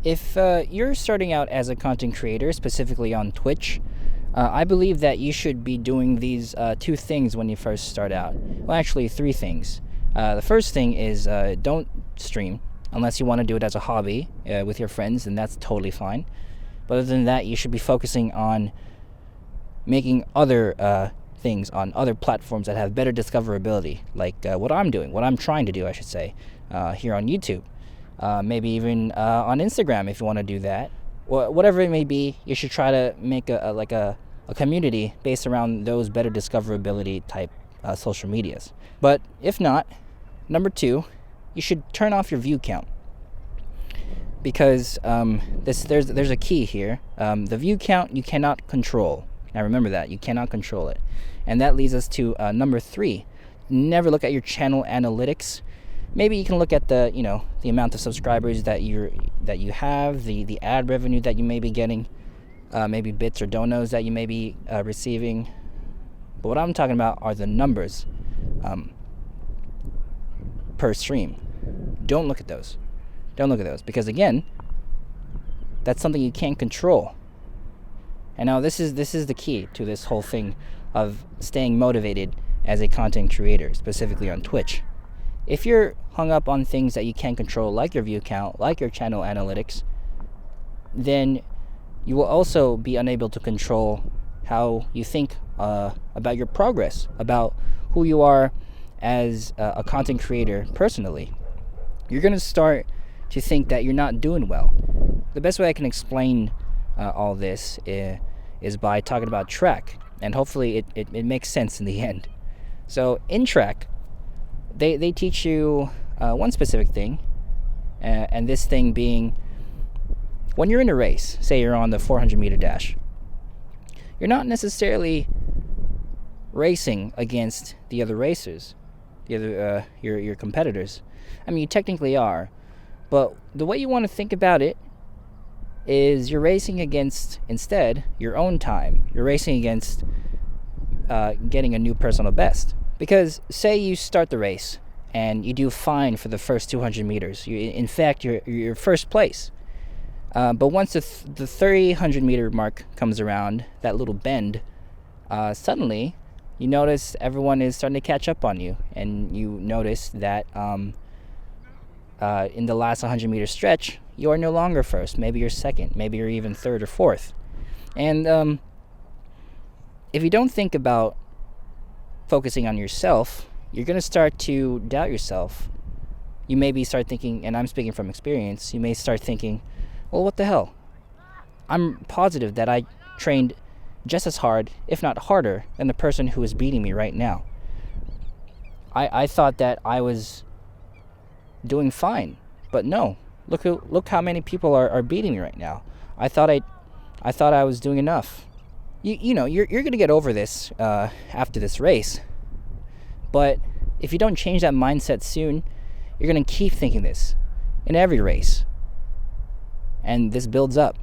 If you're starting out as a content creator, specifically on Twitch, I believe that you should be doing these two things when you first start out. Well, actually, three things. The first thing is don't stream unless you want to do it as a hobby with your friends, and that's totally fine. But other than that, you should be focusing on making other things on other platforms that have better discoverability, like what I'm doing, what I'm trying to do, I should say, here on YouTube. Maybe even on Instagram if you want to do that. Whatever it may be, you should try to make a community based around those better discoverability type social medias. But if not, number two, you should turn off your view count, because there's a key here. The view count you cannot control. Now remember that you cannot control it, and that leads us to number three. Never look at your channel analytics. Maybe you can look at the amount of subscribers that you have, the ad revenue that you may be getting, maybe bits or donos that you may be receiving. But what I'm talking about are the numbers per stream. Don't look at those. Don't look at those, because again, that's something you can't control. And now this is the key to this whole thing of staying motivated as a content creator, specifically on Twitch. If you're hung up on things that you can't control, like your view count, like your channel analytics, then you will also be unable to control how you think about your progress, about who you are as a content creator personally. You're going to start to think that you're not doing well. The best way I can explain all this is by talking about track, and hopefully it makes sense in the end. So in track, they teach you one specific thing, and this thing being, when you're in a race, say you're on the 400 meter dash, you're not necessarily racing against the other racers, your competitors. I mean, you technically are, but the way you want to think about it is you're racing against, instead, your own time. You're racing against getting a new personal best. Because say you start the race and you do fine for the first 200 meters. In fact, you're first place. But once the 300 meter mark comes around, that little bend, suddenly you notice everyone is starting to catch up on you. And you notice that in the last 100 meter stretch, you are no longer first. Maybe you're second. Maybe you're even third or fourth. And if you don't think about focusing on yourself, you're going to start to doubt yourself. You maybe start thinking, and I'm speaking from experience, you may start thinking, well, what the hell? I'm positive that I trained just as hard, if not harder, than the person who is beating me right now. I thought that I was doing fine, but no. Look how many people are beating me right now. I thought I was doing enough. You're going to get over this after this race. But if you don't change that mindset soon, you're going to keep thinking this in every race. And this builds up.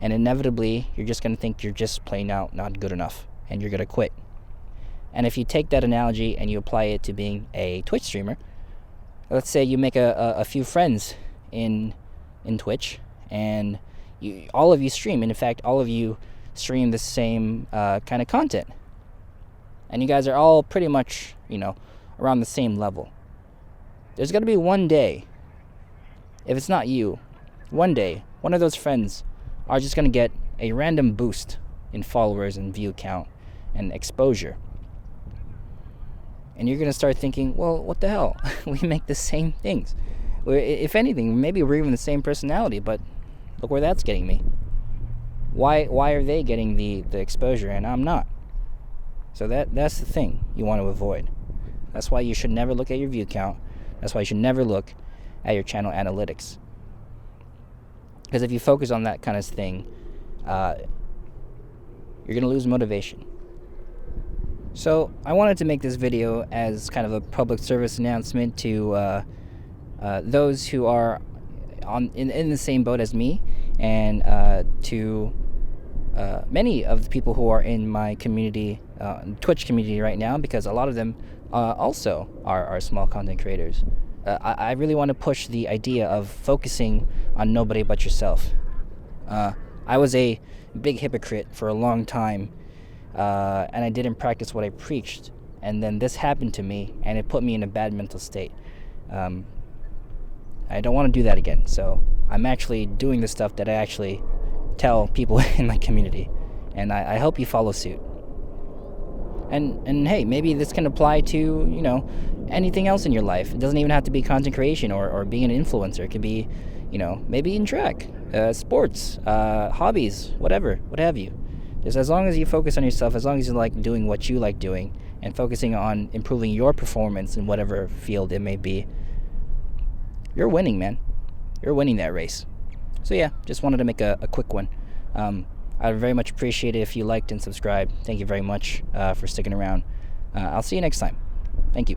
And inevitably, you're just going to think you're just plain out not good enough. And you're going to quit. And if you take that analogy and you apply it to being a Twitch streamer, let's say you make a few friends in Twitch, and all of you stream. And in fact, all of you stream the same kind of content, and you guys are all pretty much around the same level. There's going to be one day, if it's not you, one day one of those friends are just going to get a random boost in followers and view count and exposure, and you're going to start thinking, well, what the hell? We make the same things. If anything, maybe we're even the same personality, but look where that's getting me. Why are they getting the exposure and I'm not? So that's the thing you want to avoid. That's why you should never look at your view count. That's why you should never look at your channel analytics. Because if you focus on that kind of thing, you're going to lose motivation. So I wanted to make this video as kind of a public service announcement to those who are in the same boat as me, and to many of the people who are in my community, Twitch community right now, because a lot of them also are small content creators. I really want to push the idea of focusing on nobody but yourself. I was a big hypocrite for a long time, and I didn't practice what I preached. And then this happened to me, and it put me in a bad mental state. I don't want to do that again. So I'm actually doing the stuff that I actually tell people in my community, and I hope you follow suit. And hey, maybe this can apply to anything else in your life. It doesn't even have to be content creation or being an influencer. It could be maybe in track, sports, hobbies, whatever, what have you. Just as long as you focus on yourself, as long as you like doing what you like doing and focusing on improving your performance in whatever field it may be, you're winning, man. You're winning that race. So yeah, just wanted to make a quick one. I'd very much appreciate it if you liked and subscribed. Thank you very much for sticking around. I'll see you next time. Thank you.